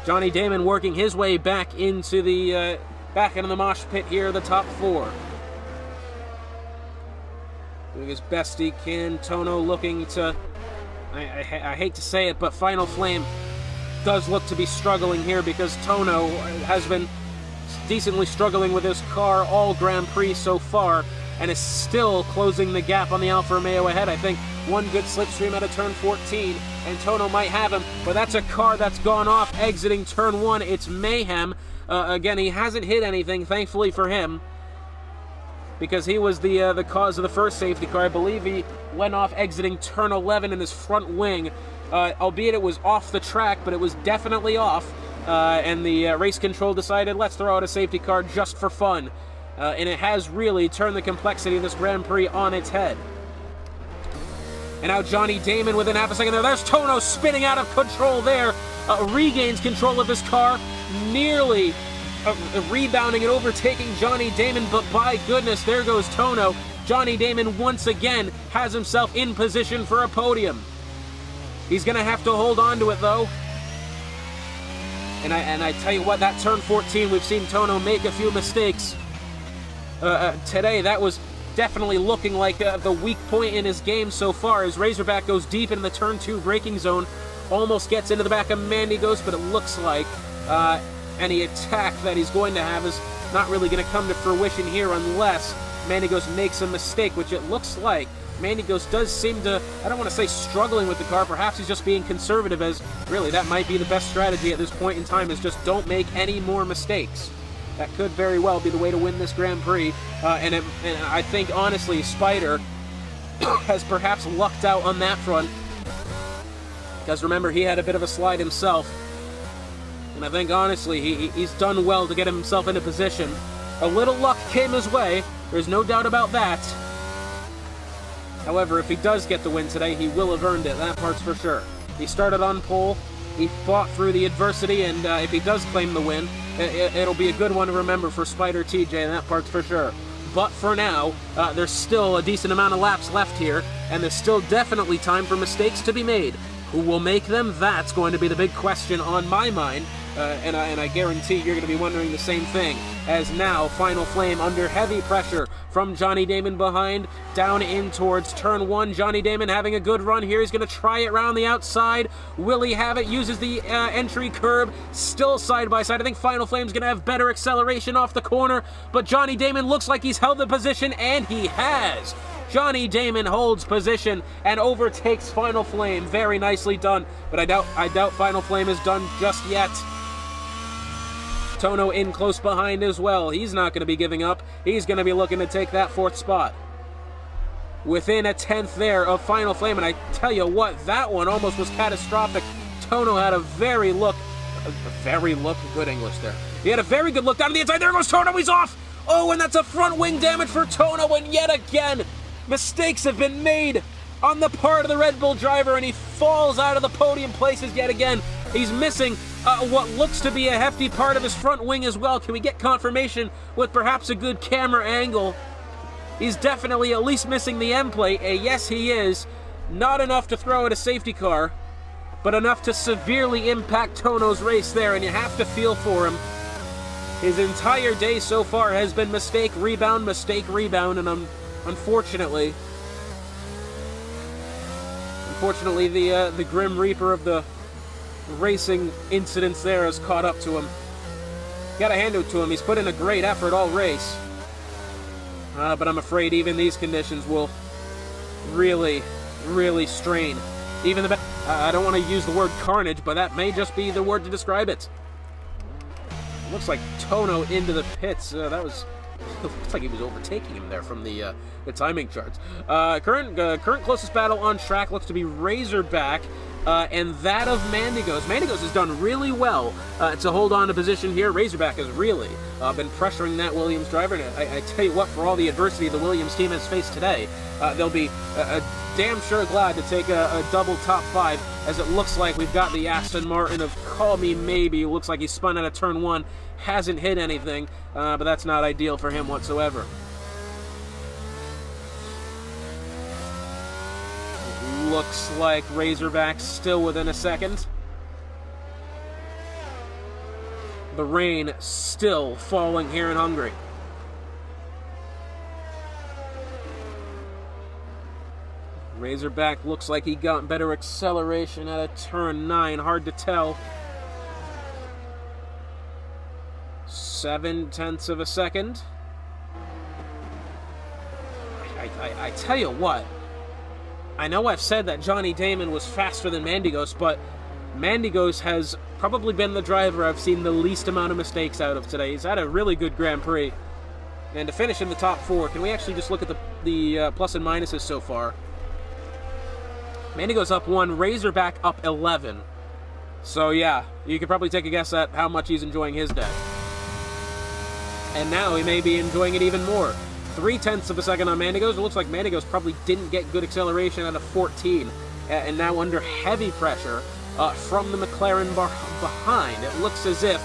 Johnny Damon working his way back into the mosh pit here, the top 4. Doing his best he can. Tono looking to, I hate to say it, but Final Flame does look to be struggling here, because Tono has been decently struggling with his car all Grand Prix so far, and is still closing the gap on the Alfa Romeo ahead. I think one good slipstream out of turn 14, and Tono might have him, but that's a car that's gone off exiting turn 1. It's mayhem. Again, he hasn't hit anything, thankfully for him, because he was the cause of the first safety car. I believe he went off exiting turn 11 in his front wing, albeit it was off the track, but it was definitely off. And the race control decided, let's throw out a safety car just for fun. And it has really turned the complexity of this Grand Prix on its head. And now Johnny Damon within half a second there. There's Tono spinning out of control there. Regains control of his car, nearly rebounding and overtaking Johnny Damon. But by goodness, there goes Tono. Johnny Damon once again has himself in position for a podium. He's going to have to hold on to it, though. And I tell you what, that turn 14, we've seen Tono make a few mistakes. Today, that was definitely looking like the weak point in his game so far, as Razorback goes deep into the turn 2 braking zone, almost gets into the back of Mandigos, but it looks like any attack that he's going to have is not really going to come to fruition here unless Mandigos makes a mistake, which it looks like. Mandigos does seem to, I don't want to say struggling with the car, perhaps he's just being conservative, as really that might be the best strategy at this point in time, is just don't make any more mistakes. That could very well be the way to win this Grand Prix, and I think honestly Spider has perhaps lucked out on that front, because remember, he had a bit of a slide himself, and I think honestly he's done well to get himself into position. A little luck came his way, there's no doubt about that. However, if he does get the win today, he will have earned it, that part's for sure. He started on pole, he fought through the adversity, and if he does claim the win, it'll be a good one to remember for Spider TJ, and that part's for sure. But for now, there's still a decent amount of laps left here, and there's still definitely time for mistakes to be made. Who will make them? That's going to be the big question on my mind and I guarantee you're going to be wondering the same thing, as now Final Flame under heavy pressure from Johnny Damon behind, down in towards turn 1. Johnny Damon having a good run here. He's going to try it around the outside. Will he have it? Uses the entry curb, still side by side. I think Final Flame's going to have better acceleration off the corner, but Johnny Damon looks like he's held the position, and he has. Johnny Damon holds position and overtakes Final Flame. Very nicely done, but I doubt Final Flame is done just yet. Tono in close behind as well. He's not going to be giving up. He's going to be looking to take that 4th spot. Within a 10th there of Final Flame, and I tell you what, that one almost was catastrophic. Tono had a very good English there. He had a very good look down to the inside. There goes Tono, he's off! Oh, and that's a front wing damage for Tono, and yet again, mistakes have been made on the part of the Red Bull driver, and he falls out of the podium places yet again. He's missing what looks to be a hefty part of his front wing as well. Can we get confirmation with perhaps a good camera angle? He's definitely at least missing the end plate. Yes, he is. Not enough to throw at a safety car, but enough to severely impact Tono's race there, and you have to feel for him. His entire day so far has been mistake, rebound, and unfortunately, the Grim Reaper of the racing incidents there has caught up to him. Gotta hand it to him. He's put in a great effort all race. But I'm afraid even these conditions will really, really strain. Even the I don't want to use the word carnage, but that may just be the word to describe it. Looks like Tono into the pits. That was... looks like he was overtaking him there from the timing charts. Current closest battle on track looks to be Razorback and that of Mandigos. Mandigos has done really well to hold on to position here. Razorback has really been pressuring that Williams driver. And I tell you what, for all the adversity the Williams team has faced today, they'll be damn sure glad to take a double top 5, as it looks like we've got the Aston Martin of Call Me Maybe. Looks like he spun out of turn 1, hasn't hit anything, but that's not ideal for him whatsoever. Looks like Razorback still within a second. The rain still falling here in Hungary. Razorback looks like he got better acceleration at a turn 9. Hard to tell. 0.7 of a second. I tell you what. I know I've said that Johnny Damon was faster than Mandigos, but Mandigos has probably been the driver I've seen the least amount of mistakes out of today. He's had a really good Grand Prix. And to finish in the top 4, can we actually just look at the plus and minuses so far? Mandigos up 1, Razorback up 11. So yeah, you could probably take a guess at how much he's enjoying his day. And now he may be enjoying it even more. 0.3 of a second on Mandigos. It looks like Mandigos probably didn't get good acceleration out of 14. And now under heavy pressure from the McLaren behind. It looks as if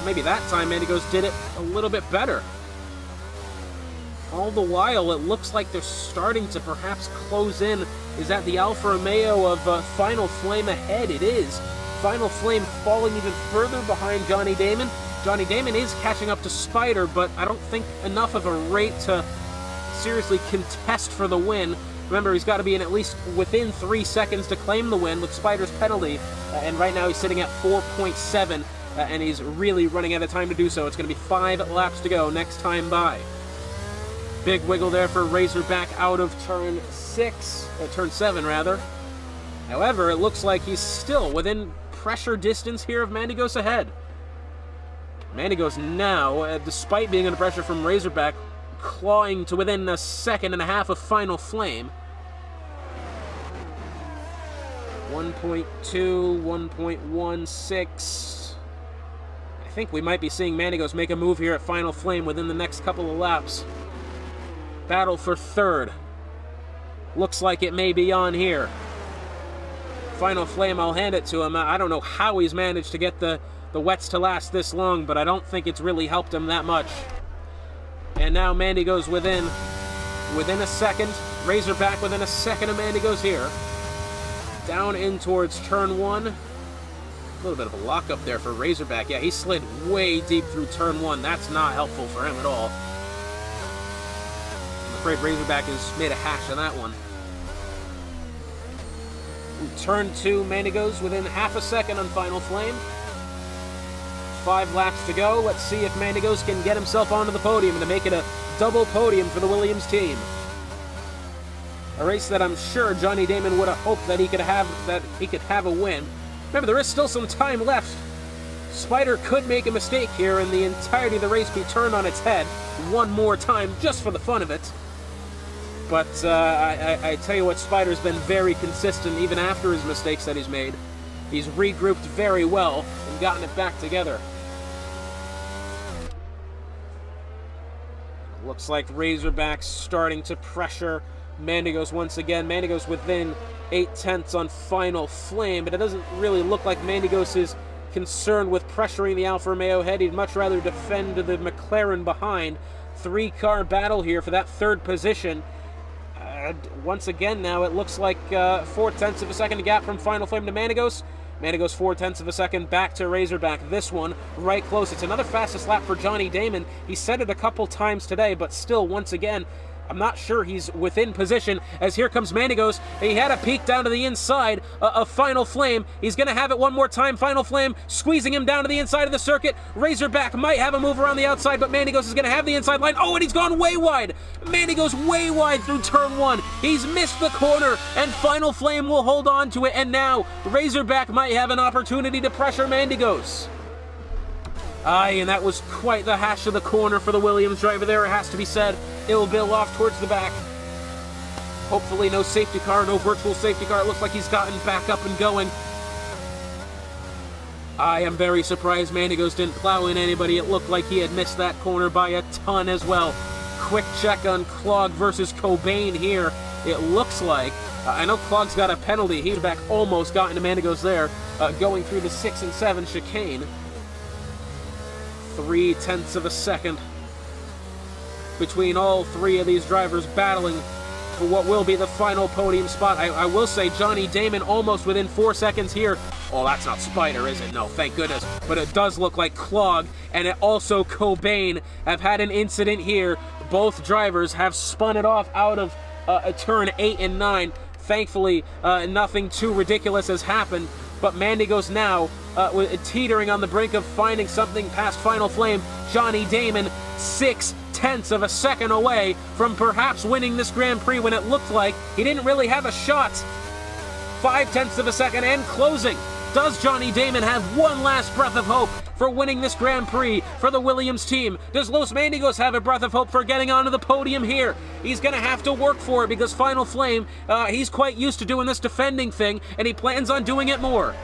maybe that time Mandigos did it a little bit better. All the while, it looks like they're starting to perhaps close in. Is that the Alfa Romeo of Final Flame ahead? It is. Final Flame falling even further behind Johnny Damon. Johnny Damon is catching up to Spider, but I don't think enough of a rate to seriously contest for the win. Remember, he's got to be in at least within 3 seconds to claim the win with Spider's penalty, and right now he's sitting at 4.7, and he's really running out of time to do so. It's going to be 5 laps to go next time by. Big wiggle there for Razorback out of turn 7 rather. However, it looks like he's still within pressure distance here of Mandigos ahead. Mandigos now, despite being under pressure from Razorback, clawing to within 1.5 seconds of Final Flame. 1.2, 1.16. I think we might be seeing Mandigos make a move here at Final Flame within the next couple of laps. Battle for third. Looks like it may be on here. Final Flame, I'll hand it to him. I don't know how he's managed to get the wets to last this long, but I don't think it's really helped him that much. And now Mandigos within 1 second. Razorback within 1 second of Mandigos here. Down in towards turn 1. A little bit of a lockup there for Razorback. Yeah, he slid way deep through turn 1. That's not helpful for him at all. I'm afraid Razorback has made a hash of that one. Turn 2, Mandigos within half a second on Final Flame. 5 laps to go. Let's see if Mandigos can get himself onto the podium and to make it a double podium for the Williams team. A race that I'm sure Johnny Damon would have hoped that he could have a win. Remember, there is still some time left. Spider could make a mistake here and the entirety of the race be turned on its head one more time just for the fun of it. But I tell you what, Spider's been very consistent even after his mistakes that he's made. He's regrouped very well and gotten it back together. Looks like Razorback's starting to pressure Mandigos once again. Mandigos within 8/10 on Final Flame, but it doesn't really look like Mandigos is concerned with pressuring the Alfa Romeo head. He'd much rather defend the McLaren behind. 3-car battle here for that 3rd position. Once again now, it looks like 4/10 of a second gap from Final Flame to Mandigos. Mandigos 4/10 of a second back to Razorback. This one right close. It's another fastest lap for Johnny Damon. He said it a couple times today, but still, once again, I'm not sure he's within position as here comes Mandigos. He had a peek down to the inside of Final Flame. He's going to have it one more time. Final Flame squeezing him down to the inside of the circuit. Razorback might have a move around the outside, but Mandigos is going to have the inside line. Oh, and he's gone way wide. Mandigos way wide through turn 1. He's missed the corner, and Final Flame will hold on to it. And now Razorback might have an opportunity to pressure Mandigos. Aye, and that was quite the hash of the corner for the Williams driver there, it has to be said. Ill Bill off towards the back. Hopefully no safety car, no virtual safety car. It looks like he's gotten back up and going. I am very surprised Mandigos didn't plow in anybody. It looked like he had missed that corner by a ton as well. Quick check on Clog versus Cobain here. It looks like, I know Clog's got a penalty. He's back, almost got into Mandigos there, going through the 6 and 7 chicane. 3/10 of a second between all 3 of these drivers battling for what will be the final podium spot. I will say Johnny Damon almost within 4 seconds here. Oh, that's not Spider, is it? No, thank goodness. But it does look like Clog and also Cobain have had an incident here. Both drivers have spun it off out of turn 8 and 9. Thankfully, nothing too ridiculous has happened. But Mandigos now teetering on the brink of finding something past Final Flame. Johnny Damon 6/10 of a second away from perhaps winning this Grand Prix when it looked like he didn't really have a shot. 5/10 of a second and closing. Does Johnny Damon have one last breath of hope for winning this Grand Prix for the Williams team? Does Los Mandigos have a breath of hope for getting onto the podium here? He's going to have to work for it because Final Flame, he's quite used to doing this defending thing, and he plans on doing it more.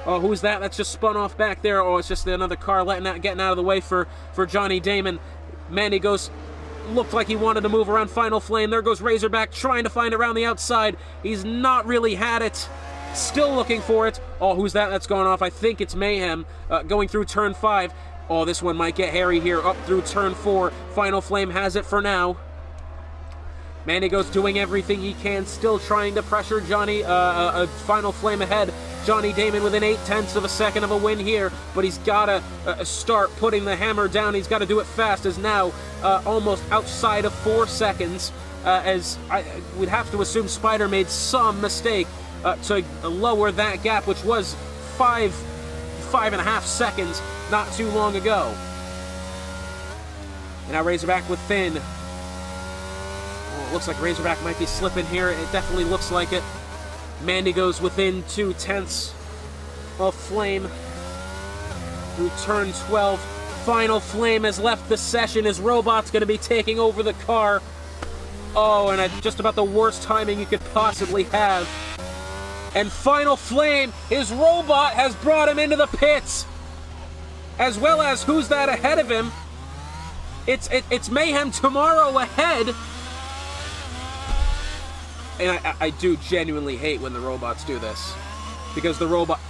Oh, who's that? That's just spun off back there. Oh, it's just another car getting out of the way for Johnny Damon. Mandigos looked like he wanted to move around Final Flame. There goes Razorback trying to find it around the outside. He's not really had it. Still looking for it. Oh, who's that? That's going off. I think it's Mayhem going through turn 5. Oh, this one might get hairy here. Up through turn 4. Final Flame has it for now. Mandigos doing everything he can, still trying to pressure Johnny. Final Flame ahead. Johnny Damon within 8/10 of a second of a win here, but he's got to start putting the hammer down. He's got to do it fast, as now almost outside of 4 seconds, as I would have to assume Spider made some mistake to lower that gap, which was 5.5 seconds not too long ago. And now Razorback within. Oh, it looks like Razorback might be slipping here. It definitely looks like it. Mandigos within 2/10 of Flame through turn 12. Final Flame has left the session. His robot's going to be taking over the car. Oh, and at just about the worst timing you could possibly have. And Final Flame, his robot has brought him into the pits. As well as who's that ahead of him? It's Mayhem Tomorrow ahead. And I do genuinely hate when the robots do this. Because the robot...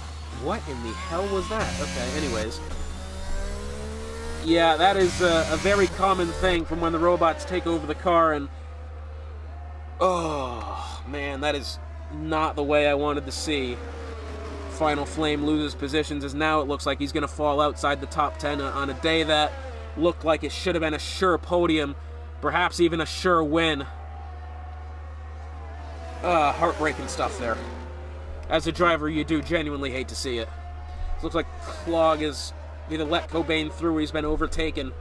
What in the hell was that? Okay, anyways. Yeah, that is a very common thing from when the robots take over the car, and... Oh, man, that is not the way I wanted to see final flame loses positions, as now it looks like he's going to fall outside the top 10 on a day that looked like it should have been a sure podium, perhaps even a sure win. Heartbreaking stuff there. As a driver, you do genuinely hate to see it. It looks like Clog is either let Cobain through or he's been overtaken.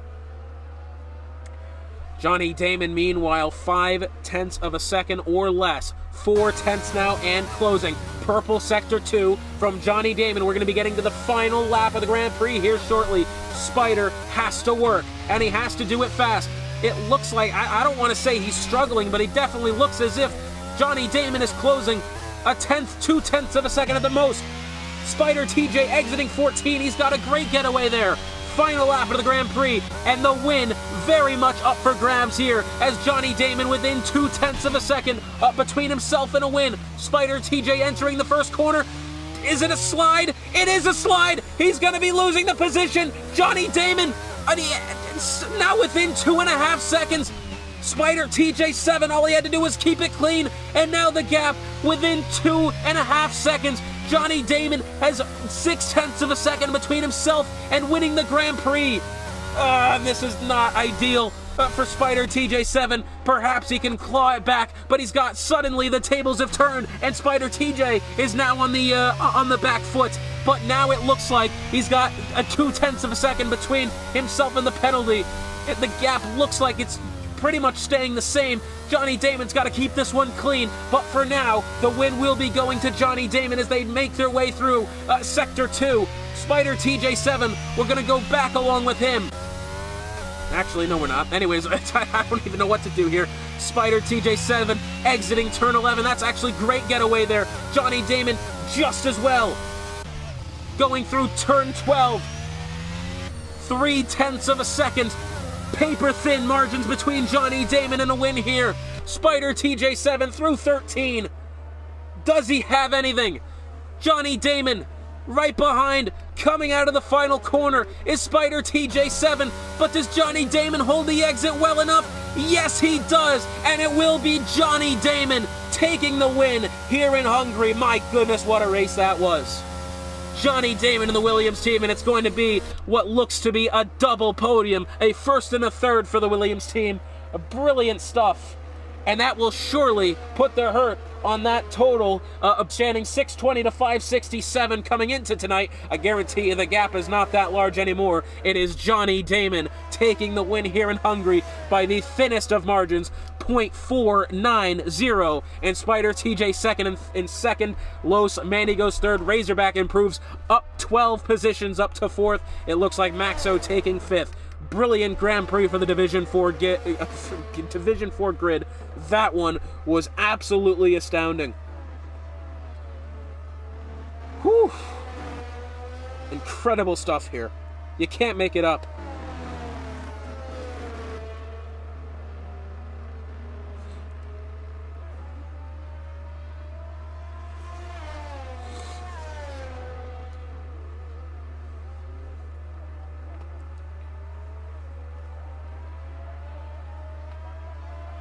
Johnny Damon, meanwhile, 0.5 of a second or less. 0.4 now and closing. Purple Sector 2 from Johnny Damon. We're going to be getting to the final lap of the Grand Prix here shortly. Spider has to work, and he has to do it fast. It looks like, I don't want to say he's struggling, but he definitely looks as if Johnny Damon is closing a 0.2 of a second at the most. Spider TJ exiting 14. He's got a great getaway there. Final lap of the Grand Prix, and the win very much up for grabs here, as Johnny Damon within 0.2 of a second up between himself and a win. Spider TJ entering the first corner. Is it a slide? It is a slide. He's going to be losing the position. Johnny Damon now within 2.5 seconds. Spider TJ7, all he had to do was keep it clean, and now the gap within 2.5 seconds. Johnny Damon has 0.6 of a second between himself and winning the Grand Prix. This is not ideal for Spider TJ7. Perhaps he can claw it back, but suddenly the tables have turned, and Spider TJ is now on the back foot. But now it looks like he's got a 0.2 of a second between himself and the penalty. The gap looks like it's pretty much staying the same. Johnny Damon's got to keep this one clean, but for now, the win will be going to Johnny Damon as they make their way through Sector 2. Spider TJ7, we're going to go back along with him. Actually, no, we're not. Anyways, I don't even know what to do here. Spider TJ7 exiting turn 11. That's actually great getaway there. Johnny Damon just as well. Going through turn 12. 0.3 of a second. Paper-thin margins between Johnny Damon and a win here. Spider TJ7 through 13. Does he have anything? Johnny Damon right behind, coming out of the final corner is Spider TJ7, but does Johnny Damon hold the exit well enough? Yes, he does, and it will be Johnny Damon taking the win here in Hungary. My goodness, what a race that was. Johnny Damon and the Williams team, and it's going to be what looks to be a double podium, a first and a third for the Williams team. Brilliant stuff, and that will surely put the hurt on that total of standing 620 to 567 coming into tonight. I guarantee you the gap is not that large anymore. It is Johnny Damon taking the win here in Hungary by the thinnest of margins, 0.490, and Spider TJ second in second. Los Mandigos third. Razorback improves up 12 positions up to fourth. It looks like Maxo taking fifth. Brilliant Grand Prix for the Division 4 grid. That one was absolutely astounding. Whew. Incredible stuff here. You can't make it up.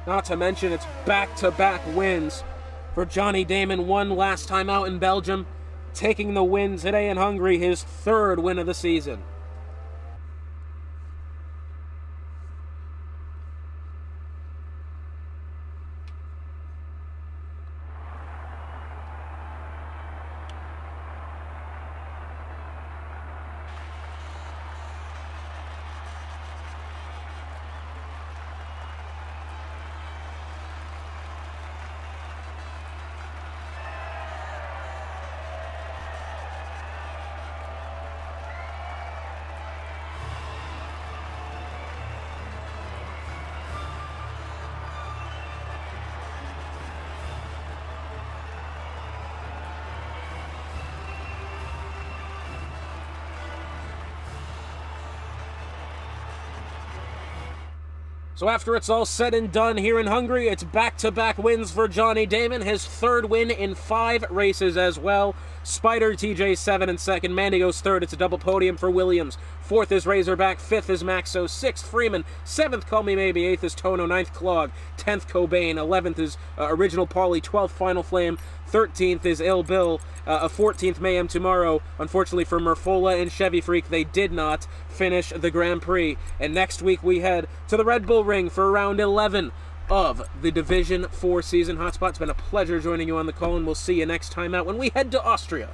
Not to mention it's back-to-back wins for Johnny Damon. One last time out in Belgium, taking the win today in Hungary, his third win of the season. So after it's all said and done here in Hungary, it's back-to-back wins for Johnny Damon, his third win in 5 races as well. Spider TJ7 in second, Mandigos third. It's a double podium for Williams. Fourth is Razorback, fifth is Maxo, sixth Freeman, seventh Call Me Maybe, eighth is Tono, ninth Clog, 10th Cobain, 11th is Original Paulie, 12th Final Flame, 13th is Ill Bill, a 14th Mayhem tomorrow. Unfortunately for Merfola and Chevy Freak, they did not finish the Grand Prix. And next week we head to the Red Bull Ring for round 11 of the Division 4 season. Hotspot, it's been a pleasure joining you on the call, and we'll see you next time out when we head to Austria